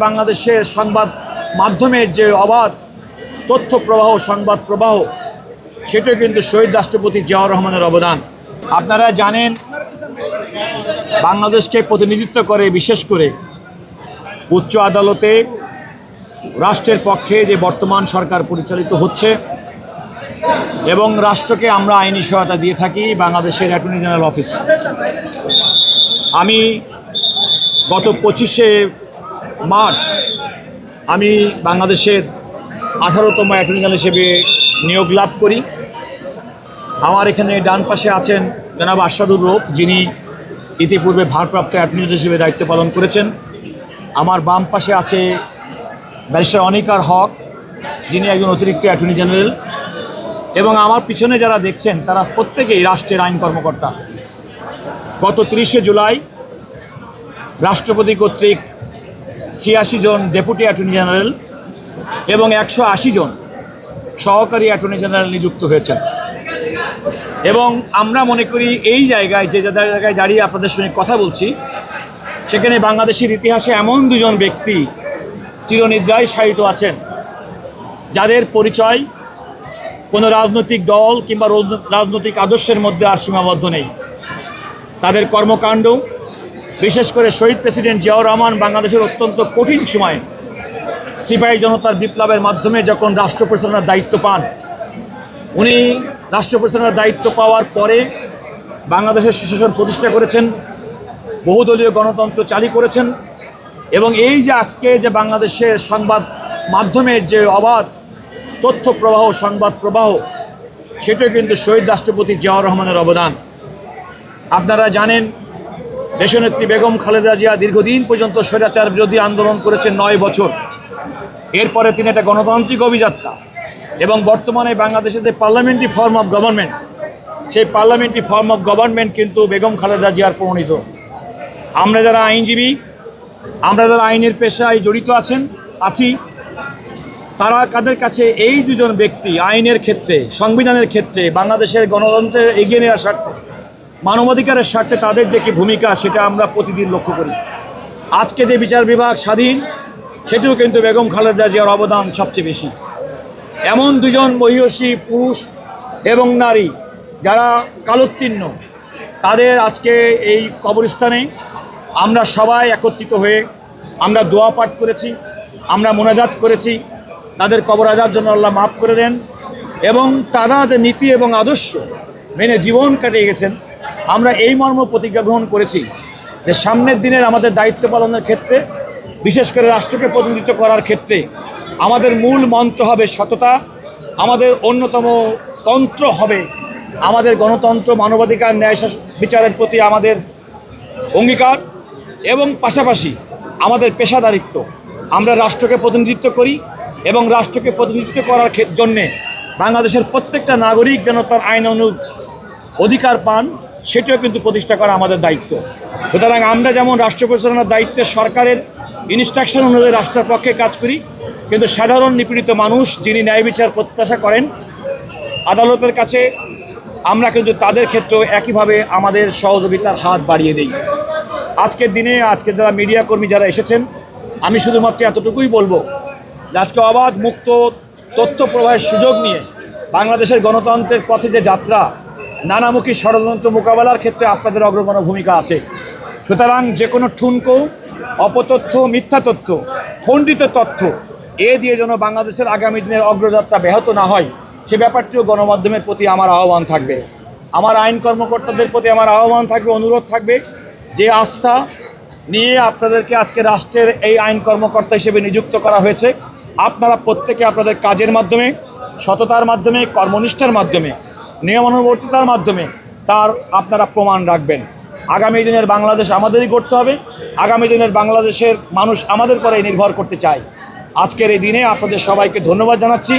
বাংলাদেশের সংবাদ মাধ্যমের যে অবাধ তথ্য প্রবাহ সংবাদ প্রবাহ সেটা কিন্তু শহীদ রাষ্ট্রপতি জিয়াউর রহমানের অবদান। আপনারা জানেন বাংলাদেশকে প্রতিনিধিত্ব করে বিশেষ করে উচ্চ আদালতে রাষ্ট্রের পক্ষে যে বর্তমান সরকার পরিচালিত হচ্ছে এবং রাষ্ট্রকে আমরা আইনি সহায়তা দিয়ে থাকি বাংলাদেশের অ্যাটর্নি জেনারেল অফিস। আমি গত 25শে মার্চ আমি বাংলাদেশের 18তম অ্যাটর্নি জেনারেল হিসেবে নিয়োগ লাভ করি। আমার এখানে ডান পাশে আছেন জনাব আশরাদুর রৌফ, যিনি ইতিপূর্বে ভারপ্রাপ্ত অ্যাটর্নি জেনারেল হিসেবে দায়িত্ব পালন করেছেন। আমার বাম পাশে আছে ব্যারিস্টার অনিকার হক, যিনি একজন অতিরিক্ত অ্যাটর্নি জেনারেল, এবং আমার পিছনে যারা দেখছেন তারা প্রত্যেকেই রাষ্ট্রের আইন কর্মকর্তা। গত 30শে জুলাই রাষ্ট্রপতি কর্তৃক 86 জন ডেপুটি অ্যাটর্নি জেনারেল এবং 180 জন সহকারী অ্যাটর্নি জেনারেল নিযুক্ত হয়েছেন। এবং আমরা মনে করি এই জায়গায় যে জায়গায় দাঁড়িয়ে আপনাদের সঙ্গে কথা বলছি, সেখানে বাংলাদেশের ইতিহাসে এমন দুজন ব্যক্তি চিরনিদ্রায় শায়িত আছেন, যাদের পরিচয় কোনো রাজনৈতিক দল কিংবা রাজনৈতিক আদর্শের মধ্যে আর সীমাবদ্ধ নেই। তাদের কর্মকাণ্ড, বিশেষ করে শহীদ প্রেসিডেন্ট জিয়াউর রহমান বাংলাদেশের অত্যন্ত কঠিন সময়ে সিপাহী জনতার বিপ্লবের মাধ্যমে যখন রাষ্ট্র পরিচালনার দায়িত্ব পান, উনি রাষ্ট্র পরিচালনার দায়িত্ব পাওয়ার পরে বাংলাদেশের সুশাসন প্রতিষ্ঠা করেছেন, বহুদলীয় গণতন্ত্র চালু করেছেন। এবং এই যে আজকে যে বাংলাদেশের সংবাদ মাধ্যমের যে অবাধ তথ্য প্রবাহ সংবাদ প্রবাহ সেটা কিন্তু শহীদ রাষ্ট্রপতি জিয়াউর রহমানের অবদান। আপনারা জানেন দেশনেত্রী বেগম খালেদা জিয়া দীর্ঘদিন পর্যন্ত স্বৈরাচার বিরোধী আন্দোলন করেছেন 9 বছর। এরপরে তিনি একটা গণতান্ত্রিক অভিযাত্রা এবং বর্তমানে বাংলাদেশের যে পার্লামেন্টারি ফর্ম অফ গভর্নমেন্ট, সেই পার্লামেন্টারি ফর্ম অফ গভর্নমেন্ট কিন্তু বেগম খালেদা জিয়ার প্রণীত। আমরা যারা আইনজীবী, আমরা যারা আইনের পেশায় জড়িত আছি, তারা কাদের কাছে এই দুজন ব্যক্তি আইনের ক্ষেত্রে, সংবিধানের ক্ষেত্রে, বাংলাদেশের গণতন্ত্রের এগিয়ে নেওয়ার স্বার্থে, মানবাধিকারের স্বার্থে তাদের যে কি ভূমিকা সেটা আমরা প্রতিদিন লক্ষ্য করি। আজকে যে বিচার বিভাগ স্বাধীন, সেটিও কিন্তু বেগম খালেদা জিয়ার অবদান সবচেয়ে বেশি। এমন দুজন মহিষী পুরুষ এবং নারী যারা কালোত্তীর্ণ, তাদের আজকে এই কবরস্থানে আমরা সবাই একত্রিত হয়ে আমরা দোয়া পাঠ করেছি, আমরা মোনাজাত করেছি, তাদের কবর আজার জন্য আল্লাহ মাফ করে দেন। এবং তারা যে নীতি এবং আদর্শ মেনে জীবন কাটিয়ে গেছেন, আমরা এই মর্ম প্রতিজ্ঞা গ্রহণ করেছি যে সামনের দিনের আমাদের দায়িত্ব পালনের ক্ষেত্রে, বিশেষ করে রাষ্ট্রকে প্রতিনিধিত্ব করার ক্ষেত্রে আমাদের মূল মন্ত্র হবে সততা, আমাদের অন্যতম তন্ত্র হবে আমাদের গণতন্ত্র, মানবাধিকার, ন্যায় বিচারের প্রতি আমাদের অঙ্গীকার, এবং পাশাপাশি আমাদের পেশাদারিত্ব। আমরা রাষ্ট্রকে প্রতিনিধিত্ব করি এবং রাষ্ট্রকে প্রতিনিধিত্ব করার জন্যে বাংলাদেশের প্রত্যেকটা নাগরিক যেন তার আইন অধিকার পান, সেটিও কিন্তু প্রতিষ্ঠা করা আমাদের দায়িত্ব। সুতরাং আমরা যেমন রাষ্ট্র পরিচালনার দায়িত্বে সরকারের ইনস্ট্রাকশন অনুযায়ী রাষ্ট্রের পক্ষে কাজ করি, কিন্তু সাধারণ নিপীড়িত মানুষ যিনি ন্যায় বিচার প্রত্যাশা করেন আদালতের কাছে, আমরা কিন্তু তাদের ক্ষেত্রেও একইভাবে আমাদের সহযোগিতার হাত বাড়িয়ে দিই। আজকের দিনে আজকে যারা মিডিয়া কর্মী যারা এসেছেন, আমি শুধুমাত্র এতটুকুই বলবো যে আজকে অবাধ মুক্ত তথ্য প্রবাহের সুযোগ নিয়ে বাংলাদেশের গণতন্ত্রের পথে যে যাত্রা, নানামুখী ষড়যন্ত্র মোকাবেলার ক্ষেত্রে আপনাদের অগ্রগণ্য ভূমিকা আছে। সুতরাং যে কোনো ঠুনকো, অপতথ্য, মিথ্যা তথ্য, খণ্ডিত তথ্য দিয়ে যেন বাংলাদেশের আগামী দিনের অগ্রযাত্রা ব্যাহত না হয়, সে ব্যাপারটিও গণমাধ্যমের প্রতি আমার আহ্বান থাকবে। আমার আইন কর্মকর্তাদের প্রতি আমার আহ্বান থাকবে, অনুরোধ থাকবে, যে আস্থা নিয়ে আপনাদেরকে আজকে রাষ্ট্রের এই আইন কর্মকর্তা হিসেবে নিযুক্ত করা হয়েছে, আপনারা প্রত্যেকে আপনাদের কাজের মাধ্যমে, সততার মাধ্যমে, কর্মনিষ্ঠার মাধ্যমে, নিয়মানুবর্তিতার মাধ্যমে তার আপনারা প্রমাণ রাখবেন। আগামী দিনের বাংলাদেশ আমাদেরই করতে হবে, আগামী দিনের বাংলাদেশের মানুষ আমাদের পরে নির্ভর করতে চায়। আজকের এই দিনে আপনাদের সবাইকে ধন্যবাদ জানাচ্ছি।